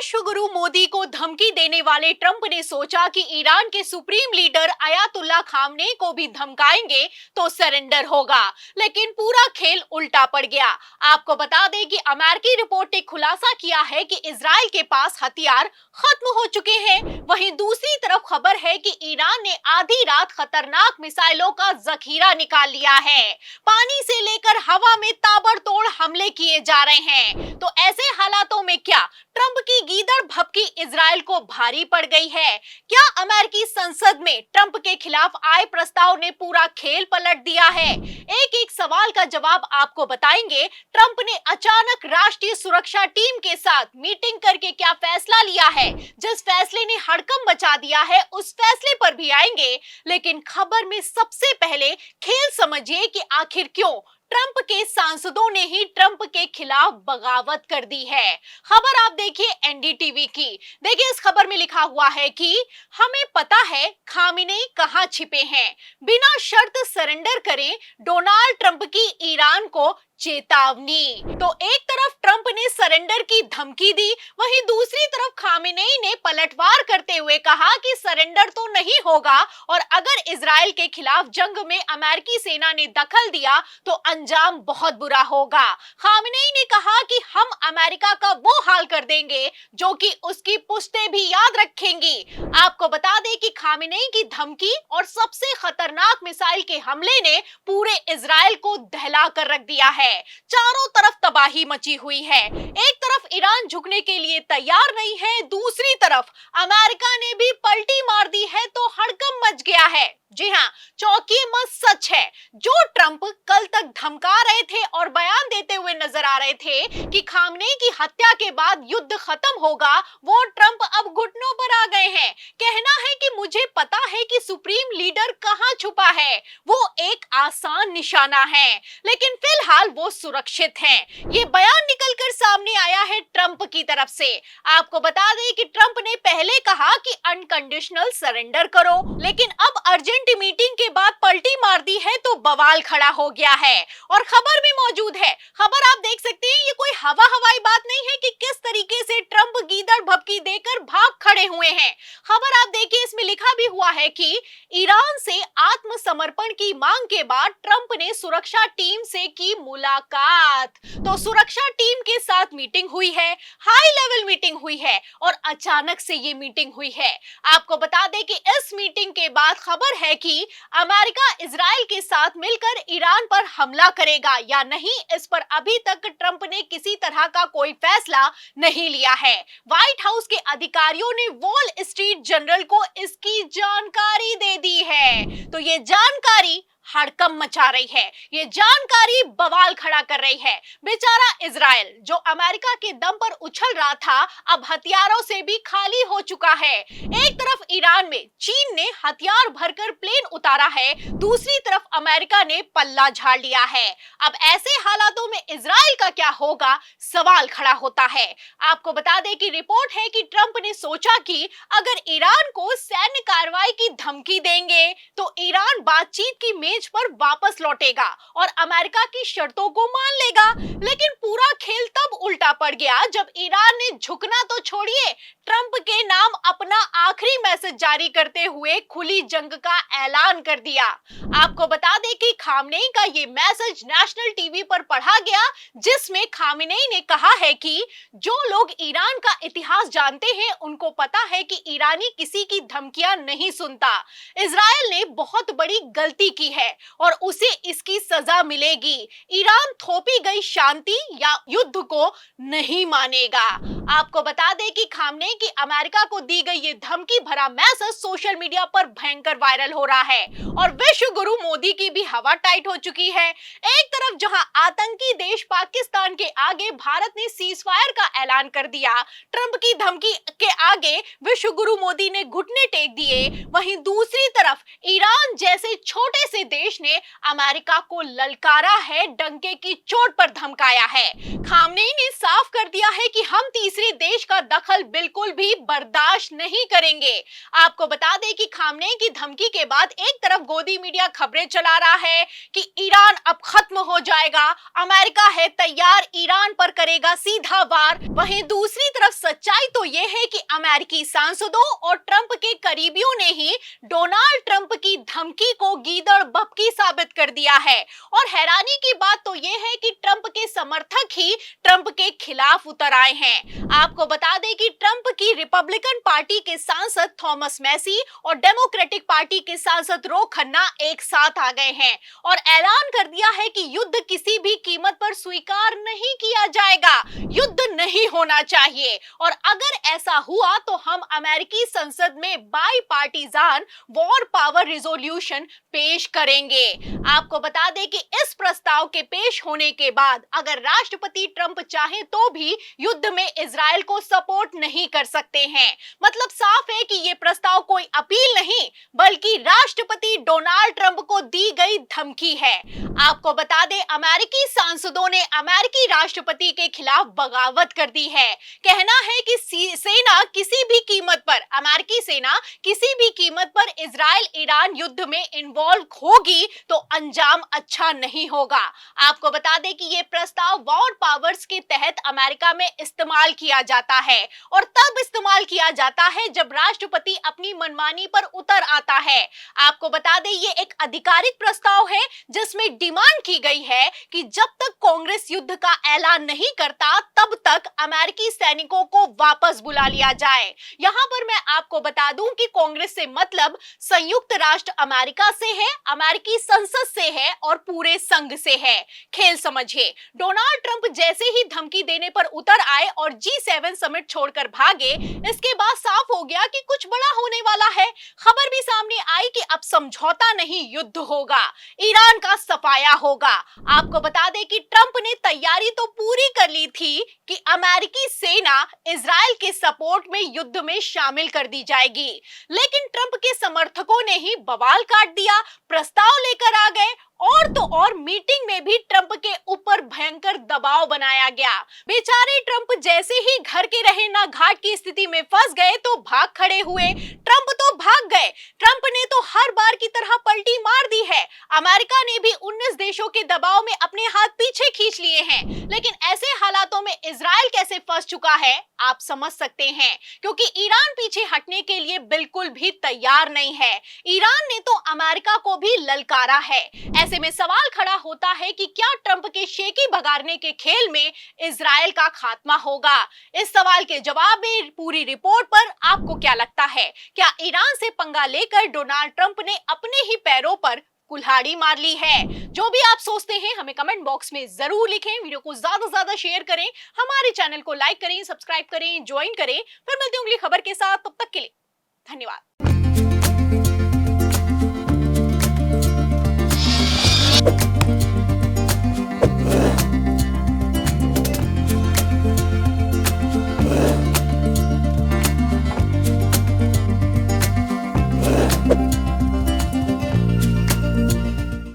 विश्व गुरु मोदी को धमकी देने वाले ट्रंप ने सोचा कि ईरान के सुप्रीम लीडर अयातुल्ला खामनेई को भी धमकाएंगे तो सरेंडर होगा, लेकिन पूरा खेल उल्टा पड़ गया। आपको बता दें कि अमेरिकी रिपोर्ट ने खुलासा किया है कि इजराइल के पास हथियार खत्म हो चुके हैं। वहीं दूसरी तरफ खबर है कि ईरान ने आधी रात खतरनाक मिसाइलों का जखीरा निकाल लिया है। पानी से लेकर हवा में ताबड़तोड़ हमले किए जा रहे हैं। तो ऐसे हालातों में क्या ट्रंप की गीदड़ भभकी इजराइल को भारी पड़ गई है? क्या अमेरिकी संसद में ट्रंप के खिलाफ आए प्रस्ताव ने पूरा खेल पलट दिया है? एक एक सवाल का जवाब आपको बताएंगे। ट्रंप ने अचानक राष्ट्रीय सुरक्षा टीम के साथ मीटिंग करके क्या फैसला लिया है? जिस फैसले ने हड़कंप मचा दिया है उस फैसले पर भी आएंगे, लेकिन खबर में सबसे पहले खेल समझिए कि आखिर क्यों ट्रंप के सांसदों ने ही ट्रंप के खिलाफ बगावत कर दी है। खबर आप देखिए एनडीटीवी की। देखिए इस खबर में लिखा हुआ है कि हमें पता है खामेनेई कहां छिपे हैं, बिना शर्त सरेंडर करें डोनाल्ड ट्रंप की ईरान को चेतावनी। तो एक तरफ ट्रंप ने सरेंडर की धमकी दी, वहीं दूसरी तरफ खामेनेई ने पलटवार करते हुए कहा कि सरेंडर तो नहीं होगा और अगर इजराइल के खिलाफ जंग में अमेरिकी सेना ने दखल दिया तो अंजाम बहुत बुरा होगा। खामेनेई ने कहा कि हम अमेरिका का वो हाल कर देंगे जो कि उसकी पुश्तें भी याद रखेंगी। आपको बता दें कि खामेनेई की धमकी और सबसे खतरनाक मिसाइल के हमले ने पूरे इजराइल को दहला कर रख दिया है। चारों तरफ तबाही मची हुई है। एक तरफ ईरान झुकने के लिए तैयार नहीं है, दूसरी तरफ अमेरिका ने भी पलटी मार दी है तो हड़कंप मच गया है। जी हाँ, चौंकिए मत, सच है। जो ट्रंप कल तक धमका रहे थे और बयान देते हुए नजर आ रहे थे कि खामनेई की हत्या के बाद युद्ध खत्म होगा, वो ट्रंप अब घुटनों पर आ गए हैं। कहना है कि मुझे पता है कि सुप्रीम लीडर कहां छुपा है, वो एक आसान निशाना है, लेकिन फिलहाल वो सुरक्षित हैं। ये बयान निकलकर सामने आया है ट्रंप की तरफ से। आपको बता दें कि ट्रंप ने पहले कहा कि अनकंडीशनल सरेंडर करो, लेकिन अब अर्जेंट मीटिंग के बाद पलटी मार दी है तो बवाल खड़ा हो गया है। और खबर भी मौजूद है, खबर आप देख सकते हैं। ये कोई हवाई बात नहीं है कि किस तरीके से ट्रंप गीदड़ भभकी देकर भाग खड़े हुए हैं। खबर आप देखिए, इसमें लिखा भी हुआ है कि ईरान से आत्मसमर्पण की मांग के बाद ट्रंप ने सुरक्षा टीम से की मुलाकात। तो सुरक्षा टीम के साथ मीटिंग हुई है, हाई लेवल मीटिंग हुई है और अचानक से ये मीटिंग हुई है। आपको बता दें कि इस मीटिंग के बाद खबर है कि अमेरिका इजराइल के साथ मिलकर ईरान पर हमला करेगा या नहीं, इस पर अभी तक ट्रंप ने किसी तरह का कोई फैसला नहीं लिया है। व्हाइट हाउस के अधिकारियों ने वॉल स्ट्रीट जर्नल को इसकी जानकारी दे दी है। तो ये जानकारी हड़कंप मचा रही है, ये जानकारी बवाल खड़ा कर रही है। बेचारा इजराइल जो अमेरिका के दम पर उछल रहा था, अब हथियारों से भी खाली हो चुका है। एक तरफ ईरान में चीन ने हथियार भरकर प्लेन उतारा है, दूसरी तरफ अमेरिका ने पल्ला झाड़ लिया है। अब ऐसे हालातों में इजराइल का क्या होगा, सवाल खड़ा होता है। आपको बता दें कि रिपोर्ट है कि ट्रंप ने सोचा कि अगर ईरान को सैन्य कार्रवाई की धमकी देंगे तो ईरान बातचीत की मेज पर वापस लौटेगा और अमेरिका की शर्तों को मान लेगा। लेकिन पूरा खेल तब उल्टा पड़ गया जब ईरान ने झुकना तो छोड़िए, ट्रंप के नाम अपना आखिरी मैसेज जारी करते हुए खुली जंग का ऐलान कर दिया। आपको बता दें कि खामनेई का ये मैसेज नेशनल टीवी पर पढ़ा गया, जिसमें खामनेई ने कहा है कि जो लोग ईरान का इतिहास जानते हैं उनको पता है कि ईरानी किसी की धमकियां नहीं सुनता। इजराइल ने बहुत बड़ी गलती की है और उसे इसकी सजा मिलेगी। ईरान थोपी गई शांति या युद्ध को नहीं मानेगा। आपको बता दें कि खामनेई की अमेरिका को दी गई ये धमकी भरा मैसेज सोशल मीडिया पर भयंकर वायरल हो रहा है और विश्व गुरु मोदी की भी हवा टाइट हो चुकी है। एक तरफ जहां आतंकी देश पाकिस्तान के आगे भारत ने सीज फायर का ऐलान कर दिया, ट्रंप की धमकी के आगे विश्व गुरु मोदी ने घुटने टेक दिए, वहीं दूसरी तरफ ईरान जैसे छोटे से देश ने अमेरिका को ललकारा है, डंके की चोट पर धमकाया है। खामनेई ने साफ कर दिया है कि हम तीसरे देश का दखल बिल्कुल भी बर्दाश्त नहीं करेंगे। आपको बता दें कि खामनेई की धमकी के बाद एक तरफ गोदी मीडिया खबरें चला रहा है कि ईरान अब खत्म हो जाएगा, अमेरिका है तैयार ईरान पर करेगा सीधा वार। वहीं दूसरी तरफ सच्चाई तो ये है कि अमेरिकी सांसदों और ट्रंप के करीबियों ने ही डोनाल्ड ट्रंप की धमकी को गीदड़ बपकी साबित कर दिया है। और हैरानी की बात तो ये है कि ट्रंप के समर्थक ही ट्रंप के खिलाफ उतर आए हैं। आपको बता दें कि ट्रंप की रिपब्लिकन पार्टी के सांसद थॉमस मैसी और डेमोक्रेटिक पार्टी के सांसद रो खन्ना एक साथ आ गए हैं और ऐलान कर दिया है कि युद्ध किसी भी कीमत पर स्वीकार नहीं किया जाएगा, युद्ध नहीं होना चाहिए। और अगर ऐसा हुआ तो हम अमेरिकी संसद में by partisan war power resolution पेश करेंगे। आपको बता दें कि इस प्रस्ताव के पेश होने के बाद अगर राष्ट्रपति ट्रंप चाहे तो भी युद्ध में इजराइल को सपोर्ट नहीं कर सकते हैं। मतलब साफ है कि ये प्रस्ताव कोई अपील नहीं बल्कि राष्ट्रपति डोनाल्ड ट्रंप को दी गई धमकी है। आपको बता दें अमेरिकी सांसदों ने अमेरिकी राष्ट्रपति के खिलाफ बगावत कर दी है। कहना है कि सेना किसी भी कीमत पर, अमेरिकी सेना किसी भी कीमत पर इजराइल ईरान युद्ध में इन्वॉल्व होगी तो अंजाम अच्छा नहीं होगा। आपको बता दें कि ये प्रस्ताव वॉर पावर्स के तहत अमेरिका में इस्तेमाल किया जाता है और तब इस्तेमाल किया जाता है जब राष्ट्रपति अपनी मनमानी पर उतर आता है। आपको बता दें ये एक आधिकारिक प्रस्ताव है जिसमें डिमांड की गई है कि जब तक कांग्रेस युद्ध का ऐलान नहीं करता तब तक अमेरिकी सैनिकों को वापस बुला लिया जाए। यहां पर मैं आपको बता दूं कि कांग्रेस से मतलब संयुक्त राष्ट्र अमेरिका से है, अमेरिकी संसद से है और पूरे संघ से है। खेल समझिए, डोनाल्ड ट्रंप जैसे ही धमकी देने पर उतर आए और G7 समिट छोड़कर भागे, इसके बाद साफ हो गया कि कुछ बड़ा होने वाला है। खबर भी सामने आई कि अब समझौता नहीं युद्ध होगा, ईरान का सफाया होगा। आपको बता दें कि ट्रंप ने तैयारी तो पूरी कर ली थी कि अमेरिकी सेना इजराइल के सपोर्ट में युद्ध में शामिल कर दी जाएगी, लेकिन ट्रंप के समर्थकों ने ही बवाल काट दिया, प्रस्ताव लेकर आ गए और तो और मीटिंग में भी ट्रंप के ऊपर भयंकर दबाव बनाया गया। बेचारे ट्रंप जैसे ही घर के रहे ना घाट की स्थिति में फंस गए तो भाग खड़े हुए। ट्रंप तो भाग गए, ट्रंप ने तो हर बार की तरह पलटी मार दी है। अमेरिका ने भी 19 देशों के दबाव में अपने हाथ पीछे खींच लिए हैं, लेकिन ऐसे हालातों में इजराइल कैसे फंस चुका है आप समझ सकते हैं, क्योंकि ईरान पीछे हटने के लिए बिल्कुल भी तैयार नहीं है। ईरान ने तो अमेरिका को भी ललकारा है। ऐसे में सवाल खड़ा होता है कि क्या ट्रंप के शेकी भगाड़ने के खेल में इजराइल का खात्मा होगा? इस सवाल के जवाब में पूरी रिपोर्ट पर आपको क्या लगता है? क्या ईरान से पंगा लेकर डोनाल्ड ट्रंप ने अपने ही पैरों पर कुल्हाड़ी मार ली है? जो भी आप सोचते हैं हमें कमेंट बॉक्स में जरूर लिखें। वीडियो को ज्यादा से ज्यादा शेयर करें, हमारे चैनल को लाइक करें, सब्सक्राइब करें, ज्वाइन करें। फिर मिलते हैं अगली खबर के साथ, तब तक के लिए धन्यवाद।